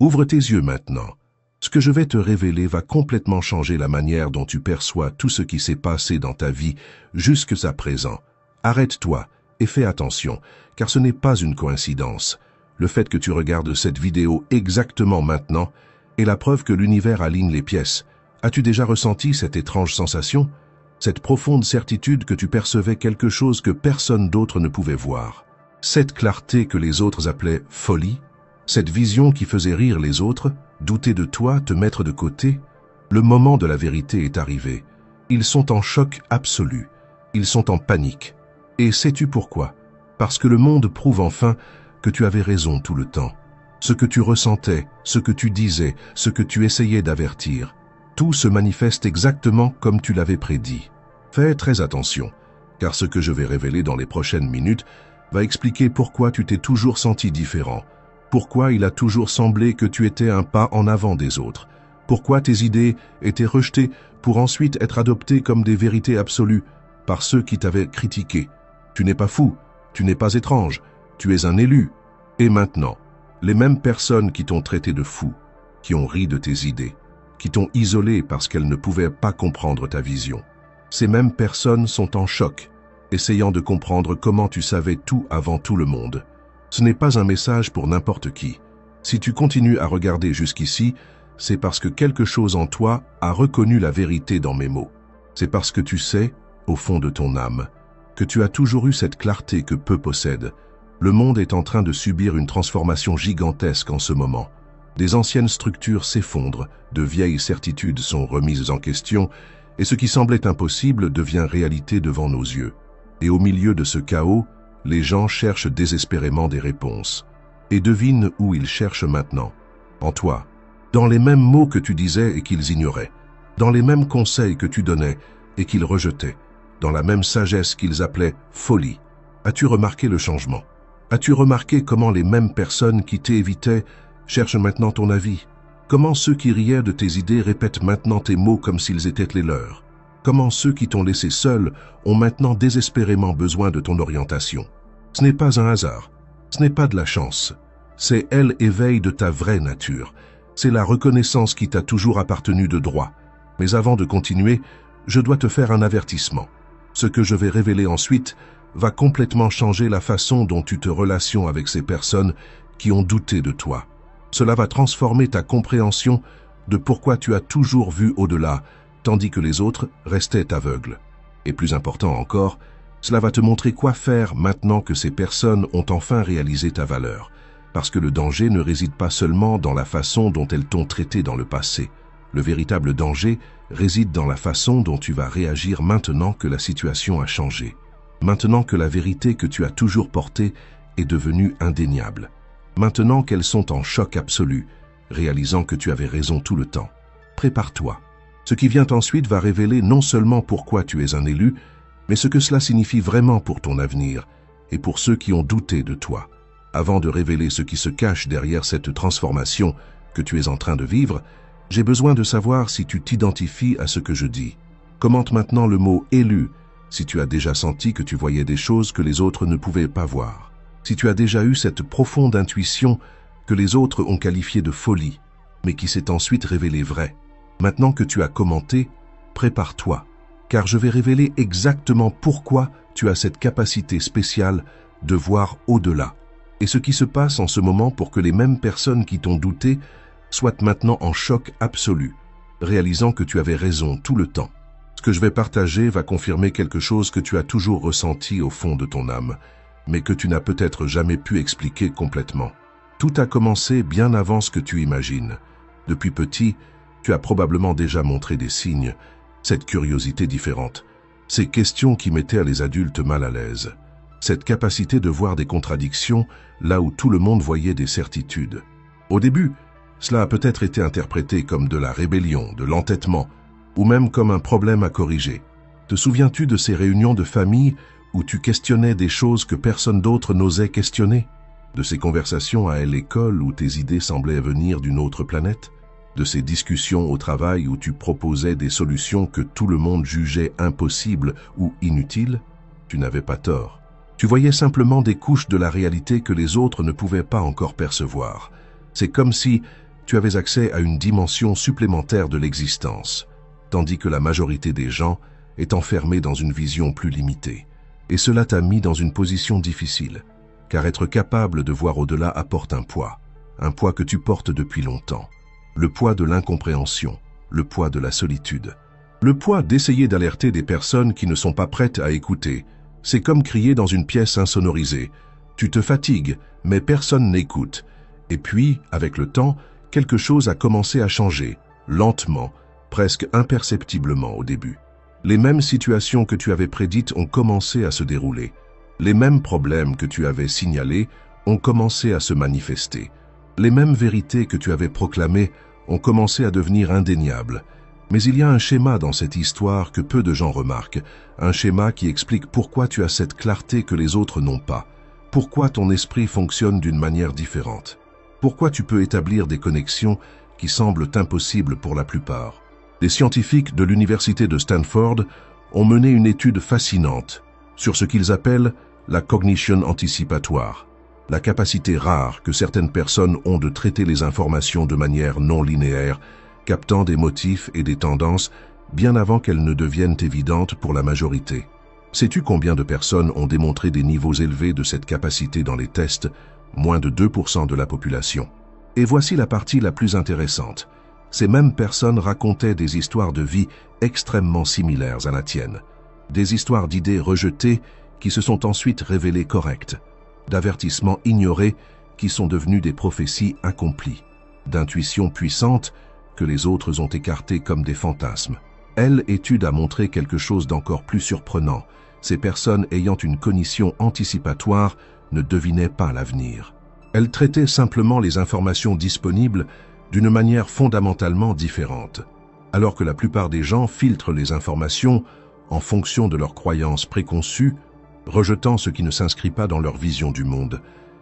Ouvre tes yeux maintenant. Ce que je vais te révéler va complètement changer la manière dont tu perçois tout ce qui s'est passé dans ta vie jusqu'à présent. Arrête-toi et fais attention, car ce n'est pas une coïncidence. Le fait que tu regardes cette vidéo exactement maintenant est la preuve que l'univers aligne les pièces. As-tu déjà ressenti cette étrange sensation? Cette profonde certitude que tu percevais quelque chose que personne d'autre ne pouvait voir. Cette clarté que les autres appelaient folie? Cette vision qui faisait rire les autres, douter de toi, te mettre de côté? Le moment de la vérité est arrivé. Ils sont en choc absolu. Ils sont en panique. Et sais-tu pourquoi? Parce que le monde prouve enfin que tu avais raison tout le temps. Ce que tu ressentais, ce que tu disais, ce que tu essayais d'avertir, tout se manifeste exactement comme tu l'avais prédit. Fais très attention, car ce que je vais révéler dans les prochaines minutes va expliquer pourquoi tu t'es toujours senti différent, pourquoi il a toujours semblé que tu étais un pas en avant des autres, pourquoi tes idées étaient rejetées pour ensuite être adoptées comme des vérités absolues par ceux qui t'avaient critiqué. Tu n'es pas fou, tu n'es pas étrange, tu es un élu. Et maintenant, les mêmes personnes qui t'ont traité de fou, qui ont ri de tes idées, qui t'ont isolé parce qu'elles ne pouvaient pas comprendre ta vision, ces mêmes personnes sont en choc, essayant de comprendre comment tu savais tout avant tout le monde. Ce n'est pas un message pour n'importe qui. Si tu continues à regarder jusqu'ici, c'est parce que quelque chose en toi a reconnu la vérité dans mes mots. C'est parce que tu sais, au fond de ton âme, que tu as toujours eu cette clarté que peu possèdent. Le monde est en train de subir une transformation gigantesque en ce moment. Des anciennes structures s'effondrent, de vieilles certitudes sont remises en question, et ce qui semblait impossible devient réalité devant nos yeux. Et au milieu de ce chaos, les gens cherchent désespérément des réponses. Et devine où ils cherchent maintenant. En toi. Dans les mêmes mots que tu disais et qu'ils ignoraient. Dans les mêmes conseils que tu donnais et qu'ils rejetaient. Dans la même sagesse qu'ils appelaient folie. As-tu remarqué le changement? As-tu remarqué comment les mêmes personnes qui t'évitaient cherchent maintenant ton avis? Comment ceux qui riaient de tes idées répètent maintenant tes mots comme s'ils étaient les leurs? Comment ceux qui t'ont laissé seul ont maintenant désespérément besoin de ton orientation? Ce n'est pas un hasard, ce n'est pas de la chance. C'est l'éveil de ta vraie nature. C'est la reconnaissance qui t'a toujours appartenu de droit. Mais avant de continuer, je dois te faire un avertissement. Ce que je vais révéler ensuite va complètement changer la façon dont tu te relations avec ces personnes qui ont douté de toi. Cela va transformer ta compréhension de pourquoi tu as toujours vu au-delà, tandis que les autres restaient aveugles. Et plus important encore, cela va te montrer quoi faire maintenant que ces personnes ont enfin réalisé ta valeur. Parce que le danger ne réside pas seulement dans la façon dont elles t'ont traité dans le passé. Le véritable danger réside dans la façon dont tu vas réagir maintenant que la situation a changé. Maintenant que la vérité que tu as toujours portée est devenue indéniable. Maintenant qu'elles sont en choc absolu, réalisant que tu avais raison tout le temps. Prépare-toi. Ce qui vient ensuite va révéler non seulement pourquoi tu es un élu, mais ce que cela signifie vraiment pour ton avenir et pour ceux qui ont douté de toi. Avant de révéler ce qui se cache derrière cette transformation que tu es en train de vivre, j'ai besoin de savoir si tu t'identifies à ce que je dis. Commente maintenant le mot « élu » si tu as déjà senti que tu voyais des choses que les autres ne pouvaient pas voir. Si tu as déjà eu cette profonde intuition que les autres ont qualifiée de folie, mais qui s'est ensuite révélée vraie. Maintenant que tu as commenté, prépare-toi, car je vais révéler exactement pourquoi tu as cette capacité spéciale de voir au-delà. Et ce qui se passe en ce moment pour que les mêmes personnes qui t'ont douté soient maintenant en choc absolu, réalisant que tu avais raison tout le temps. Ce que je vais partager va confirmer quelque chose que tu as toujours ressenti au fond de ton âme, mais que tu n'as peut-être jamais pu expliquer complètement. Tout a commencé bien avant ce que tu imagines. Depuis petit, tu as probablement déjà montré des signes, cette curiosité différente, ces questions qui mettaient les adultes mal à l'aise, cette capacité de voir des contradictions là où tout le monde voyait des certitudes. Au début, cela a peut-être été interprété comme de la rébellion, de l'entêtement, ou même comme un problème à corriger. Te souviens-tu de ces réunions de famille où tu questionnais des choses que personne d'autre n'osait questionner? De ces conversations à l'école où tes idées semblaient venir d'une autre planète? De ces discussions au travail où tu proposais des solutions que tout le monde jugeait impossibles ou inutiles? Tu n'avais pas tort. Tu voyais simplement des couches de la réalité que les autres ne pouvaient pas encore percevoir. C'est comme si tu avais accès à une dimension supplémentaire de l'existence, tandis que la majorité des gens est enfermée dans une vision plus limitée. Et cela t'a mis dans une position difficile, car être capable de voir au-delà apporte un poids que tu portes depuis longtemps. Le poids de l'incompréhension, le poids de la solitude. Le poids d'essayer d'alerter des personnes qui ne sont pas prêtes à écouter. C'est comme crier dans une pièce insonorisée. Tu te fatigues, mais personne n'écoute. Et puis, avec le temps, quelque chose a commencé à changer, lentement, presque imperceptiblement au début. Les mêmes situations que tu avais prédites ont commencé à se dérouler. Les mêmes problèmes que tu avais signalés ont commencé à se manifester. Les mêmes vérités que tu avais proclamées ont commencé à devenir indéniables. Mais il y a un schéma dans cette histoire que peu de gens remarquent, un schéma qui explique pourquoi tu as cette clarté que les autres n'ont pas, pourquoi ton esprit fonctionne d'une manière différente, pourquoi tu peux établir des connexions qui semblent impossibles pour la plupart. Des scientifiques de l'université de Stanford ont mené une étude fascinante sur ce qu'ils appellent la cognition anticipatoire, la capacité rare que certaines personnes ont de traiter les informations de manière non linéaire, captant des motifs et des tendances bien avant qu'elles ne deviennent évidentes pour la majorité. Sais-tu combien de personnes ont démontré des niveaux élevés de cette capacité dans les tests? Moins de 2% de la population. Et voici la partie la plus intéressante. Ces mêmes personnes racontaient des histoires de vie extrêmement similaires à la tienne. Des histoires d'idées rejetées qui se sont ensuite révélées correctes, d'avertissements ignorés qui sont devenus des prophéties accomplies, d'intuitions puissantes que les autres ont écartées comme des fantasmes. L'étude a montré quelque chose d'encore plus surprenant. Ces personnes ayant une cognition anticipatoire ne devinaient pas l'avenir. Elles traitaient simplement les informations disponibles d'une manière fondamentalement différente, alors que la plupart des gens filtrent les informations en fonction de leurs croyances préconçues, rejetant ce qui ne s'inscrit pas dans leur vision du monde.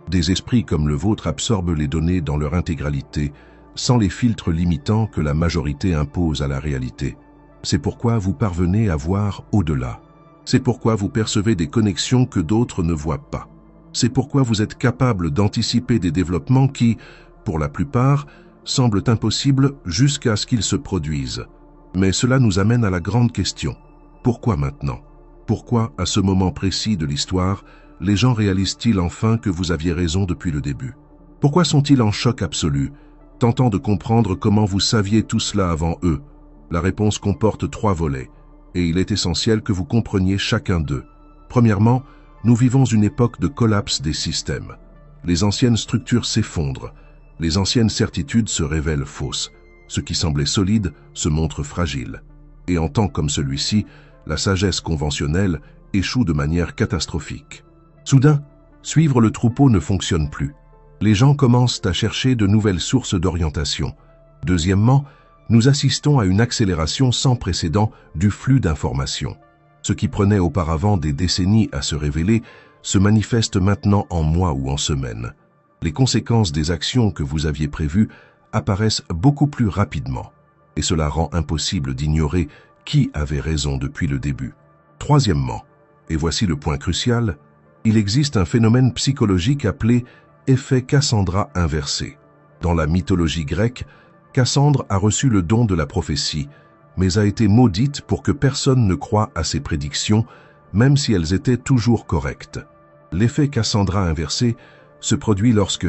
Des esprits comme le vôtre absorbent les données dans leur intégralité, sans les filtres limitants que la majorité impose à la réalité. C'est pourquoi vous parvenez à voir au-delà. C'est pourquoi vous percevez des connexions que d'autres ne voient pas. C'est pourquoi vous êtes capable d'anticiper des développements qui, pour la plupart, semblent impossibles jusqu'à ce qu'ils se produisent. Mais cela nous amène à la grande question. Pourquoi maintenant? Pourquoi, à ce moment précis de l'histoire, les gens réalisent-ils enfin que vous aviez raison depuis le début? Pourquoi sont-ils en choc absolu, tentant de comprendre comment vous saviez tout cela avant eux? La réponse comporte 3 volets, et il est essentiel que vous compreniez chacun d'eux. Premièrement, nous vivons une époque de collapse des systèmes. Les anciennes structures s'effondrent, les anciennes certitudes se révèlent fausses, ce qui semblait solide se montre fragile. Et en temps comme celui-ci, la sagesse conventionnelle échoue de manière catastrophique. Soudain, suivre le troupeau ne fonctionne plus. Les gens commencent à chercher de nouvelles sources d'orientation. Deuxièmement, nous assistons à une accélération sans précédent du flux d'informations. Ce qui prenait auparavant des décennies à se révéler se manifeste maintenant en mois ou en semaines. Les conséquences des actions que vous aviez prévues apparaissent beaucoup plus rapidement, et cela rend impossible d'ignorer qui avait raison depuis le début. Troisièmement, et voici le point crucial, il existe un phénomène psychologique appelé effet Cassandra inversé. Dans la mythologie grecque, Cassandre a reçu le don de la prophétie, mais a été maudite pour que personne ne croie à ses prédictions, même si elles étaient toujours correctes. L'effet Cassandra inversé se produit lorsque,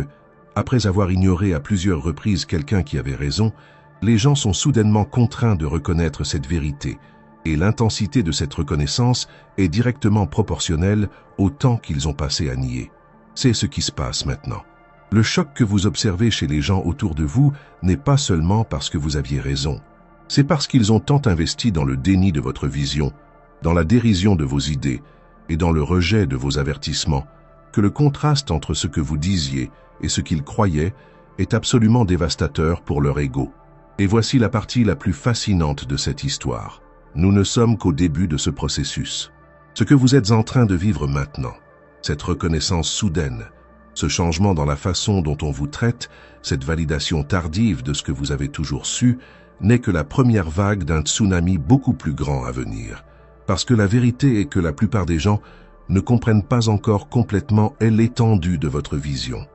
après avoir ignoré à plusieurs reprises quelqu'un qui avait raison, les gens sont soudainement contraints de reconnaître cette vérité, et l'intensité de cette reconnaissance est directement proportionnelle au temps qu'ils ont passé à nier. C'est ce qui se passe maintenant. Le choc que vous observez chez les gens autour de vous n'est pas seulement parce que vous aviez raison. C'est parce qu'ils ont tant investi dans le déni de votre vision, dans la dérision de vos idées et dans le rejet de vos avertissements, que le contraste entre ce que vous disiez et ce qu'ils croyaient est absolument dévastateur pour leur ego. Et voici la partie la plus fascinante de cette histoire. Nous ne sommes qu'au début de ce processus. Ce que vous êtes en train de vivre maintenant, cette reconnaissance soudaine, ce changement dans la façon dont on vous traite, cette validation tardive de ce que vous avez toujours su, n'est que la première vague d'un tsunami beaucoup plus grand à venir. Parce que la vérité est que la plupart des gens ne comprennent pas encore complètement l'étendue de votre vision.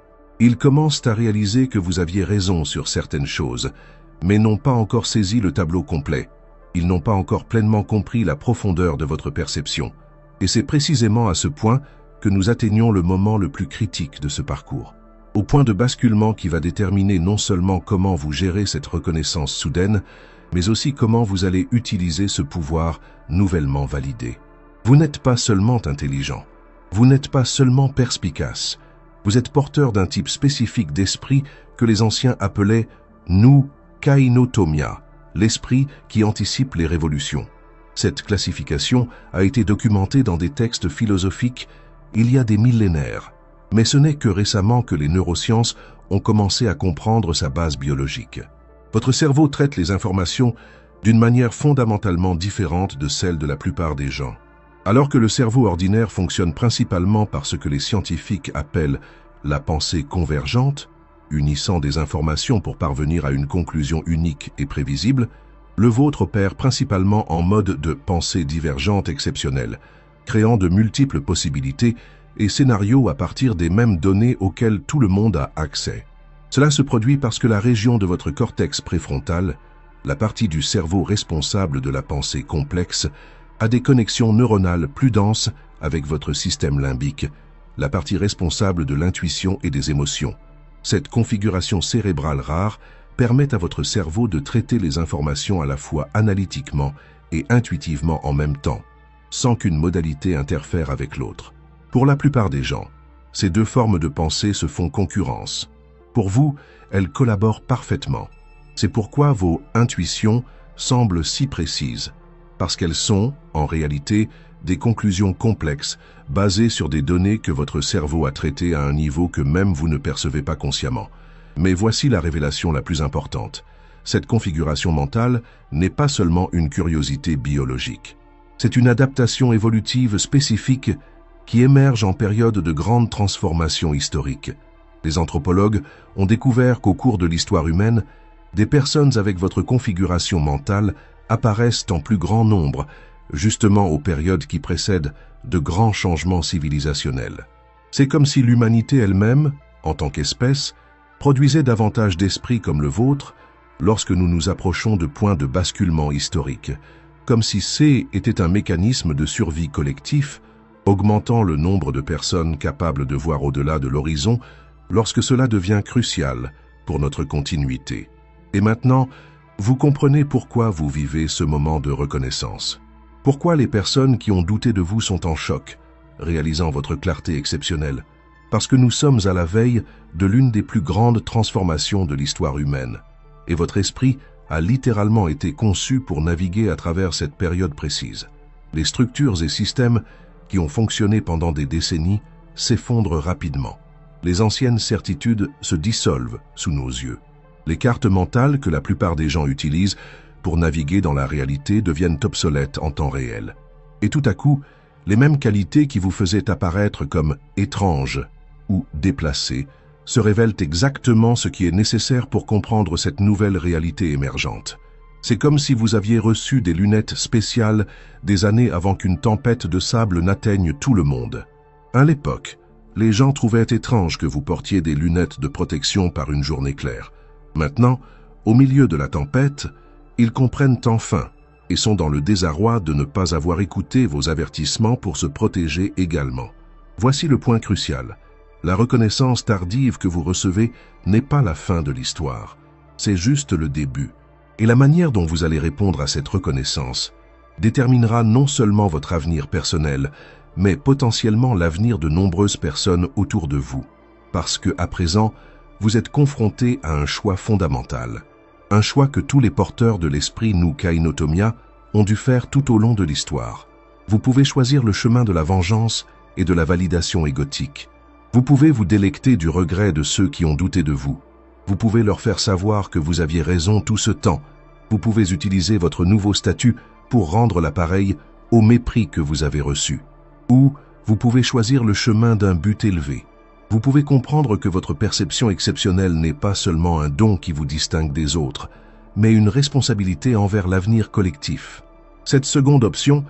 Ils commencent à réaliser que vous aviez raison sur certaines choses, mais n'ont pas encore saisi le tableau complet. Ils n'ont pas encore pleinement compris la profondeur de votre perception. Et c'est précisément à ce point que nous atteignons le moment le plus critique de ce parcours. Au point de basculement qui va déterminer non seulement comment vous gérez cette reconnaissance soudaine, mais aussi comment vous allez utiliser ce pouvoir nouvellement validé. Vous n'êtes pas seulement intelligent, vous n'êtes pas seulement perspicace, vous êtes porteur d'un type spécifique d'esprit que les anciens appelaient nous kainotomia, l'esprit qui anticipe les révolutions. Cette classification a été documentée dans des textes philosophiques il y a des millénaires, mais ce n'est que récemment que les neurosciences ont commencé à comprendre sa base biologique. Votre cerveau traite les informations d'une manière fondamentalement différente de celle de la plupart des gens. Alors que le cerveau ordinaire fonctionne principalement par ce que les scientifiques appellent la pensée convergente, unissant des informations pour parvenir à une conclusion unique et prévisible, le vôtre opère principalement en mode de pensée divergente exceptionnelle, créant de multiples possibilités et scénarios à partir des mêmes données auxquelles tout le monde a accès. Cela se produit parce que la région de votre cortex préfrontal, la partie du cerveau responsable de la pensée complexe, a des connexions neuronales plus denses avec votre système limbique, la partie responsable de l'intuition et des émotions. Cette configuration cérébrale rare permet à votre cerveau de traiter les informations à la fois analytiquement et intuitivement en même temps, sans qu'une modalité interfère avec l'autre. Pour la plupart des gens, ces deux formes de pensée se font concurrence. Pour vous, elles collaborent parfaitement. C'est pourquoi vos intuitions semblent si précises, parce qu'elles sont, en réalité, des conclusions complexes, basées sur des données que votre cerveau a traitées à un niveau que même vous ne percevez pas consciemment. Mais voici la révélation la plus importante. Cette configuration mentale n'est pas seulement une curiosité biologique. C'est une adaptation évolutive spécifique qui émerge en période de grandes transformations historiques. Les anthropologues ont découvert qu'au cours de l'histoire humaine, des personnes avec votre configuration mentale apparaissent en plus grand nombre, justement aux périodes qui précèdent de grands changements civilisationnels. C'est comme si l'humanité elle-même, en tant qu'espèce, produisait davantage d'esprits comme le vôtre lorsque nous nous approchons de points de basculement historiques, comme si C était un mécanisme de survie collectif, augmentant le nombre de personnes capables de voir au-delà de l'horizon lorsque cela devient crucial pour notre continuité. Et maintenant, vous comprenez pourquoi vous vivez ce moment de reconnaissance. Pourquoi les personnes qui ont douté de vous sont en choc, réalisant votre clarté exceptionnelle. Parce que nous sommes à la veille de l'une des plus grandes transformations de l'histoire humaine. Et votre esprit a littéralement été conçu pour naviguer à travers cette période précise. Les structures et systèmes qui ont fonctionné pendant des décennies s'effondrent rapidement. Les anciennes certitudes se dissolvent sous nos yeux. Les cartes mentales que la plupart des gens utilisent pour naviguer dans la réalité deviennent obsolètes en temps réel. Et tout à coup, les mêmes qualités qui vous faisaient apparaître comme étranges ou déplacées se révèlent exactement ce qui est nécessaire pour comprendre cette nouvelle réalité émergente. C'est comme si vous aviez reçu des lunettes spéciales des années avant qu'une tempête de sable n'atteigne tout le monde. À l'époque, les gens trouvaient étrange que vous portiez des lunettes de protection par une journée claire. Maintenant, au milieu de la tempête, ils comprennent enfin et sont dans le désarroi de ne pas avoir écouté vos avertissements pour se protéger également. Voici le point crucial. La reconnaissance tardive que vous recevez n'est pas la fin de l'histoire. C'est juste le début. Et la manière dont vous allez répondre à cette reconnaissance déterminera non seulement votre avenir personnel, mais potentiellement l'avenir de nombreuses personnes autour de vous. Parce que, à présent, vous êtes confronté à un choix fondamental. Un choix que tous les porteurs de l'esprit nous kainotomia ont dû faire tout au long de l'histoire. Vous pouvez choisir le chemin de la vengeance et de la validation égotique. Vous pouvez vous délecter du regret de ceux qui ont douté de vous. Vous pouvez leur faire savoir que vous aviez raison tout ce temps. Vous pouvez utiliser votre nouveau statut pour rendre l'appareil au mépris que vous avez reçu. Ou vous pouvez choisir le chemin d'un but élevé. Vous pouvez comprendre que votre perception exceptionnelle n'est pas seulement un don qui vous distingue des autres, mais une responsabilité envers l'avenir collectif. Cette seconde option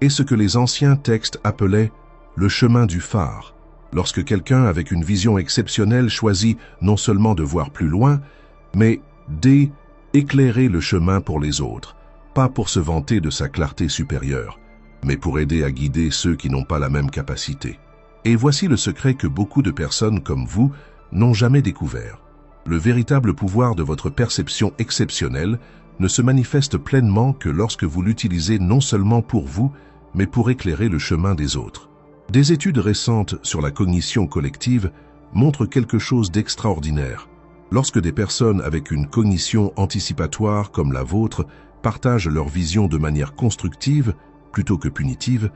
est ce que les anciens textes appelaient le chemin du phare, Lorsque quelqu'un avec une vision exceptionnelle choisit non seulement de voir plus loin, mais d'éclairer le chemin pour les autres, pas pour se vanter de sa clarté supérieure, mais pour aider à guider ceux qui n'ont pas la même capacité. Et voici le secret que beaucoup de personnes comme vous n'ont jamais découvert. Le véritable pouvoir de votre perception exceptionnelle ne se manifeste pleinement que lorsque vous l'utilisez non seulement pour vous, mais pour éclairer le chemin des autres. Des études récentes sur la cognition collective montrent quelque chose d'extraordinaire. Lorsque des personnes avec une cognition anticipatoire comme la vôtre partagent leur vision de manière constructive plutôt que punitive,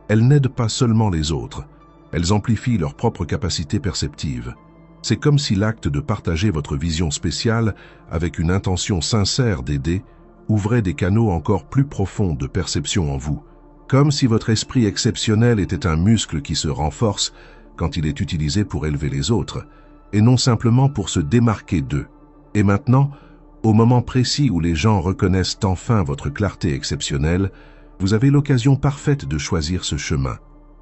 elles n'aident pas seulement les autres, elles amplifient leur propre capacité perceptive. C'est comme si l'acte de partager votre vision spéciale avec une intention sincère d'aider ouvrait des canaux encore plus profonds de perception en vous, comme si votre esprit exceptionnel était un muscle qui se renforce quand il est utilisé pour élever les autres, et non simplement pour se démarquer d'eux. Et maintenant, au moment précis où les gens reconnaissent enfin votre clarté exceptionnelle, vous avez l'occasion parfaite de choisir ce chemin,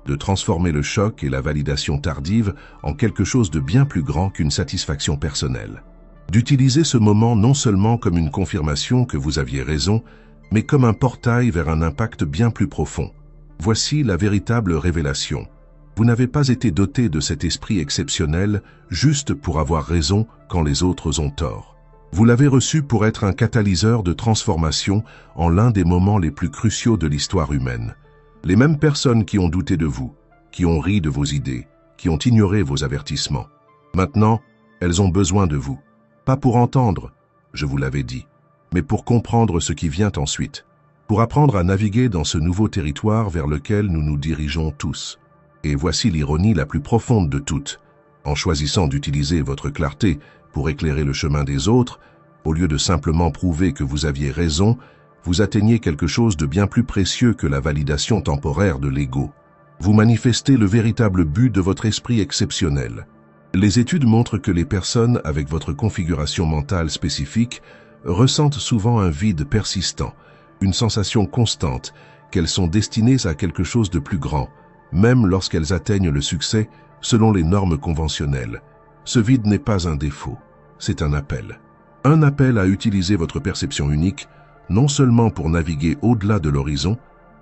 de transformer le choc et la validation tardive en quelque chose de bien plus grand qu'une satisfaction personnelle. D'utiliser ce moment non seulement comme une confirmation que vous aviez raison, mais comme un portail vers un impact bien plus profond. Voici la véritable révélation. Vous n'avez pas été doté de cet esprit exceptionnel juste pour avoir raison quand les autres ont tort. Vous l'avez reçu pour être un catalyseur de transformation en l'un des moments les plus cruciaux de l'histoire humaine. Les mêmes personnes qui ont douté de vous, qui ont ri de vos idées, qui ont ignoré vos avertissements. Maintenant, elles ont besoin de vous. Pas pour entendre, je vous l'avais dit, mais pour comprendre ce qui vient ensuite, pour apprendre à naviguer dans ce nouveau territoire vers lequel nous nous dirigeons tous. Et voici l'ironie la plus profonde de toutes. En choisissant d'utiliser votre clarté pour éclairer le chemin des autres, au lieu de simplement prouver que vous aviez raison, vous atteignez quelque chose de bien plus précieux que la validation temporaire de l'ego. Vous manifestez le véritable but de votre esprit exceptionnel. Les études montrent que les personnes avec votre configuration mentale spécifique ressentent souvent un vide persistant, une sensation constante qu'elles sont destinées à quelque chose de plus grand, même lorsqu'elles atteignent le succès selon les normes conventionnelles. Ce vide n'est pas un défaut, c'est un appel. Un appel à utiliser votre perception unique, non seulement pour naviguer au-delà de l'horizon,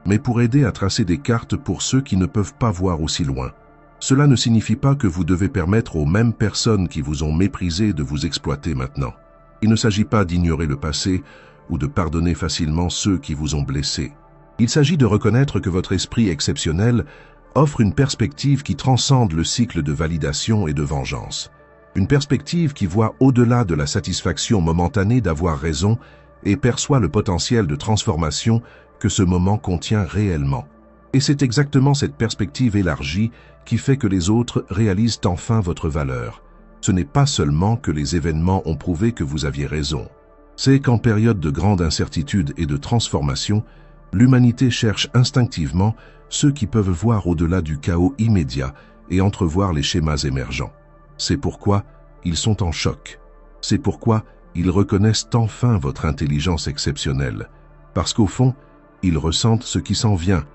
mais pour aider à tracer des cartes pour ceux qui ne peuvent pas voir aussi loin. Cela ne signifie pas que vous devez permettre aux mêmes personnes qui vous ont méprisé de vous exploiter maintenant. Il ne s'agit pas d'ignorer le passé ou de pardonner facilement ceux qui vous ont blessé. Il s'agit de reconnaître que votre esprit exceptionnel offre une perspective qui transcende le cycle de validation et de vengeance. Une perspective qui voit au-delà de la satisfaction momentanée d'avoir raison et perçoit le potentiel de transformation que ce moment contient réellement. Et c'est exactement cette perspective élargie qui fait que les autres réalisent enfin votre valeur. Ce n'est pas seulement que les événements ont prouvé que vous aviez raison. C'est qu'en période de grande incertitude et de transformation, l'humanité cherche instinctivement ceux qui peuvent voir au-delà du chaos immédiat et entrevoir les schémas émergents. C'est pourquoi ils sont en choc. C'est pourquoi ils reconnaissent enfin votre intelligence exceptionnelle. Parce qu'au fond, ils ressentent ce qui s'en vient,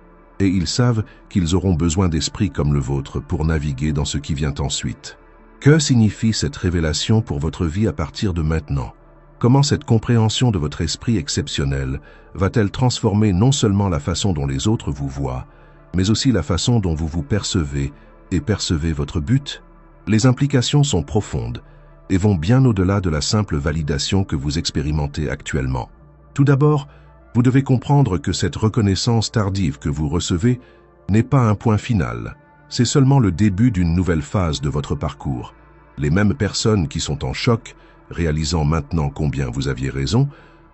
et ils savent qu'ils auront besoin d'esprits comme le vôtre pour naviguer dans ce qui vient ensuite. Que signifie cette révélation pour votre vie à partir de maintenant? Comment cette compréhension de votre esprit exceptionnel va-t-elle transformer non seulement la façon dont les autres vous voient, mais aussi la façon dont vous vous percevez et percevez votre but? Les implications sont profondes et vont bien au-delà de la simple validation que vous expérimentez actuellement. Tout d'abord, vous devez comprendre que cette reconnaissance tardive que vous recevez n'est pas un point final. C'est seulement le début d'une nouvelle phase de votre parcours. Les mêmes personnes qui sont en choc, réalisant maintenant combien vous aviez raison,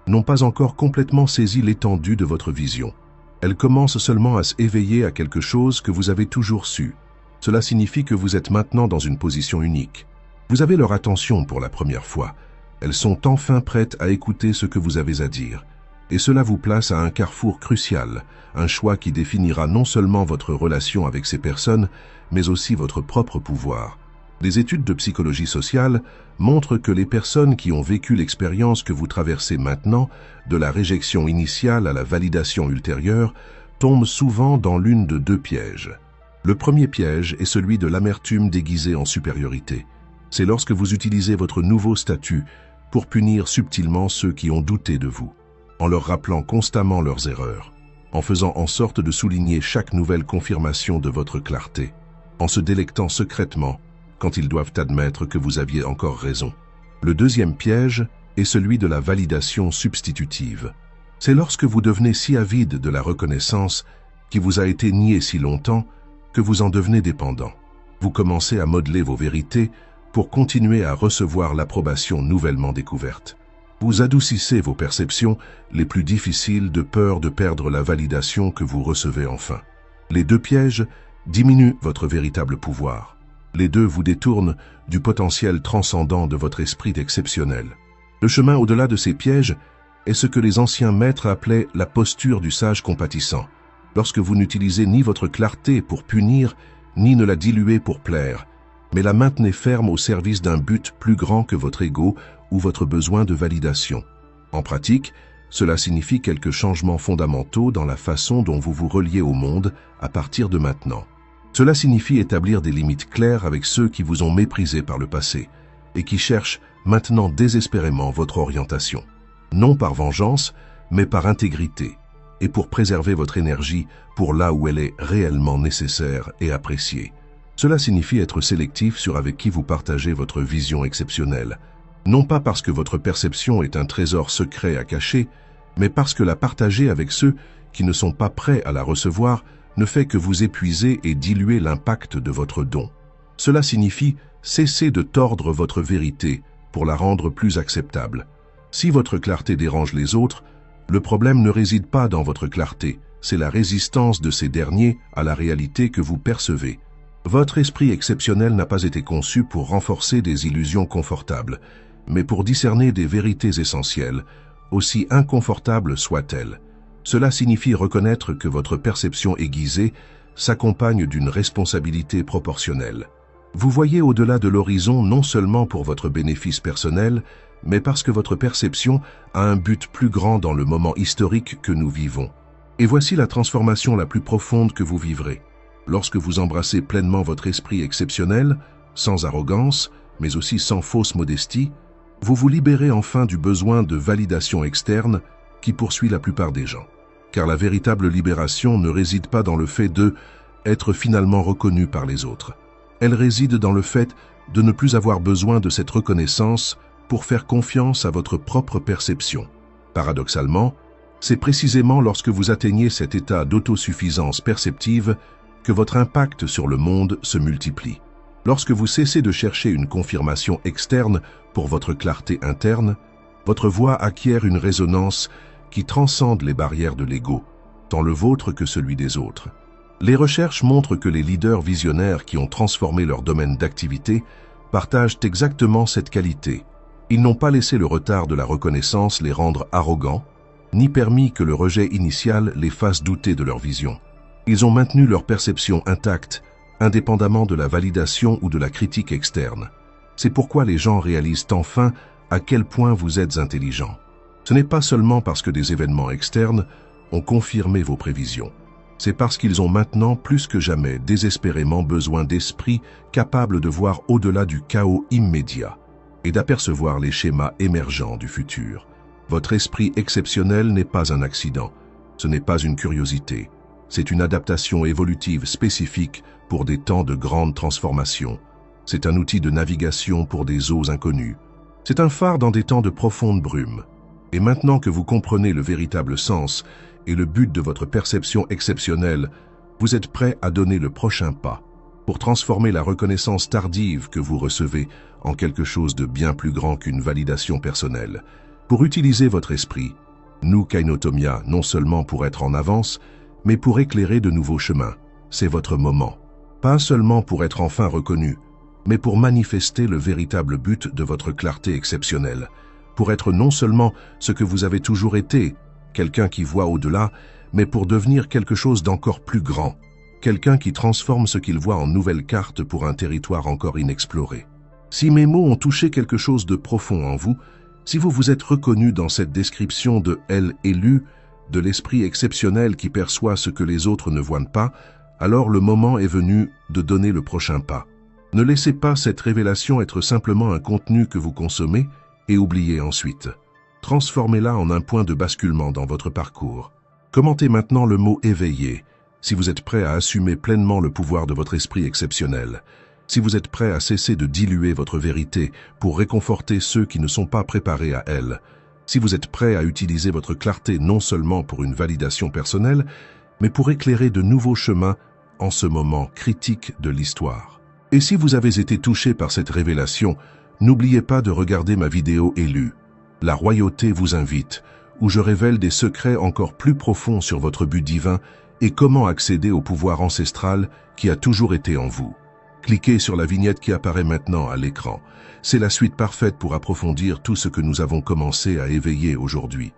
n'ont pas encore complètement saisi l'étendue de votre vision. Elles commencent seulement à s'éveiller à quelque chose que vous avez toujours su. Cela signifie que vous êtes maintenant dans une position unique. Vous avez leur attention pour la première fois. Elles sont enfin prêtes à écouter ce que vous avez à dire. Et cela vous place à un carrefour crucial, un choix qui définira non seulement votre relation avec ces personnes, mais aussi votre propre pouvoir. Des études de psychologie sociale montrent que les personnes qui ont vécu l'expérience que vous traversez maintenant, de la réjection initiale à la validation ultérieure, tombent souvent dans l'une de deux pièges. Le premier piège est celui de l'amertume déguisée en supériorité. C'est lorsque vous utilisez votre nouveau statut pour punir subtilement ceux qui ont douté de vous, en leur rappelant constamment leurs erreurs, en faisant en sorte de souligner chaque nouvelle confirmation de votre clarté, en se délectant secrètement quand ils doivent admettre que vous aviez encore raison. Le deuxième piège est celui de la validation substitutive. C'est lorsque vous devenez si avide de la reconnaissance qui vous a été niée si longtemps que vous en devenez dépendant. Vous commencez à modeler vos vérités pour continuer à recevoir l'approbation nouvellement découverte. Vous adoucissez vos perceptions les plus difficiles de peur de perdre la validation que vous recevez enfin. Les deux pièges diminuent votre véritable pouvoir. Les deux vous détournent du potentiel transcendant de votre esprit exceptionnel. Le chemin au-delà de ces pièges est ce que les anciens maîtres appelaient la posture du sage compatissant. Lorsque vous n'utilisez ni votre clarté pour punir, ni ne la diluez pour plaire, mais la maintenez ferme au service d'un but plus grand que votre ego ou votre besoin de validation. En pratique, cela signifie quelques changements fondamentaux dans la façon dont vous vous reliez au monde à partir de maintenant. Cela signifie établir des limites claires avec ceux qui vous ont méprisé par le passé et qui cherchent maintenant désespérément votre orientation. Non par vengeance, mais par intégrité, et pour préserver votre énergie pour là où elle est réellement nécessaire et appréciée. Cela signifie être sélectif sur avec qui vous partagez votre vision exceptionnelle, non pas parce que votre perception est un trésor secret à cacher, mais parce que la partager avec ceux qui ne sont pas prêts à la recevoir ne fait que vous épuiser et diluer l'impact de votre don. Cela signifie cesser de tordre votre vérité pour la rendre plus acceptable. Si votre clarté dérange les autres, le problème ne réside pas dans votre clarté, c'est la résistance de ces derniers à la réalité que vous percevez. Votre esprit exceptionnel n'a pas été conçu pour renforcer des illusions confortables, mais pour discerner des vérités essentielles, aussi inconfortables soient-elles. Cela signifie reconnaître que votre perception aiguisée s'accompagne d'une responsabilité proportionnelle. Vous voyez au-delà de l'horizon non seulement pour votre bénéfice personnel, mais parce que votre perception a un but plus grand dans le moment historique que nous vivons. Et voici la transformation la plus profonde que vous vivrez. Lorsque vous embrassez pleinement votre esprit exceptionnel, sans arrogance, mais aussi sans fausse modestie, vous vous libérez enfin du besoin de validation externe qui poursuit la plupart des gens. Car la véritable libération ne réside pas dans le fait de être finalement reconnu par les autres. Elle réside dans le fait de ne plus avoir besoin de cette reconnaissance pour faire confiance à votre propre perception. Paradoxalement, c'est précisément lorsque vous atteignez cet état d'autosuffisance perceptive que votre impact sur le monde se multiplie. Lorsque vous cessez de chercher une confirmation externe pour votre clarté interne, votre voix acquiert une résonance qui transcende les barrières de l'ego, tant le vôtre que celui des autres. Les recherches montrent que les leaders visionnaires qui ont transformé leur domaine d'activité partagent exactement cette qualité. Ils n'ont pas laissé le retard de la reconnaissance les rendre arrogants, ni permis que le rejet initial les fasse douter de leur vision. Ils ont maintenu leur perception intacte, indépendamment de la validation ou de la critique externe. C'est pourquoi les gens réalisent enfin à quel point vous êtes intelligent. Ce n'est pas seulement parce que des événements externes ont confirmé vos prévisions. C'est parce qu'ils ont maintenant plus que jamais désespérément besoin d'esprits capables de voir au-delà du chaos immédiat et d'apercevoir les schémas émergents du futur. Votre esprit exceptionnel n'est pas un accident, ce n'est pas une curiosité, c'est une adaptation évolutive spécifique pour des temps de grande transformation. C'est un outil de navigation pour des eaux inconnues. C'est un phare dans des temps de profonde brume. Et maintenant que vous comprenez le véritable sens et le but de votre perception exceptionnelle, vous êtes prêt à donner le prochain pas pour transformer la reconnaissance tardive que vous recevez en quelque chose de bien plus grand qu'une validation personnelle. Pour utiliser votre esprit, nous Kainotomia, non seulement pour être en avance, mais pour éclairer de nouveaux chemins. C'est votre moment. Pas seulement pour être enfin reconnu, mais pour manifester le véritable but de votre clarté exceptionnelle, pour être non seulement ce que vous avez toujours été, quelqu'un qui voit au-delà, mais pour devenir quelque chose d'encore plus grand, quelqu'un qui transforme ce qu'il voit en nouvelle carte pour un territoire encore inexploré. Si mes mots ont touché quelque chose de profond en vous, si vous vous êtes reconnu dans cette description de « elle élue », de l'esprit exceptionnel qui perçoit ce que les autres ne voient pas, alors le moment est venu de donner le prochain pas. Ne laissez pas cette révélation être simplement un contenu que vous consommez et oubliez ensuite. Transformez-la en un point de basculement dans votre parcours. Commentez maintenant le mot « éveillé » si vous êtes prêt à assumer pleinement le pouvoir de votre esprit exceptionnel, si vous êtes prêt à cesser de diluer votre vérité pour réconforter ceux qui ne sont pas préparés à elle, si vous êtes prêt à utiliser votre clarté non seulement pour une validation personnelle, mais pour éclairer de nouveaux chemins en ce moment critique de l'histoire. Et si vous avez été touché par cette révélation, n'oubliez pas de regarder ma vidéo élue. La royauté vous invite, où je révèle des secrets encore plus profonds sur votre but divin et comment accéder au pouvoir ancestral qui a toujours été en vous. Cliquez sur la vignette qui apparaît maintenant à l'écran. C'est la suite parfaite pour approfondir tout ce que nous avons commencé à éveiller aujourd'hui.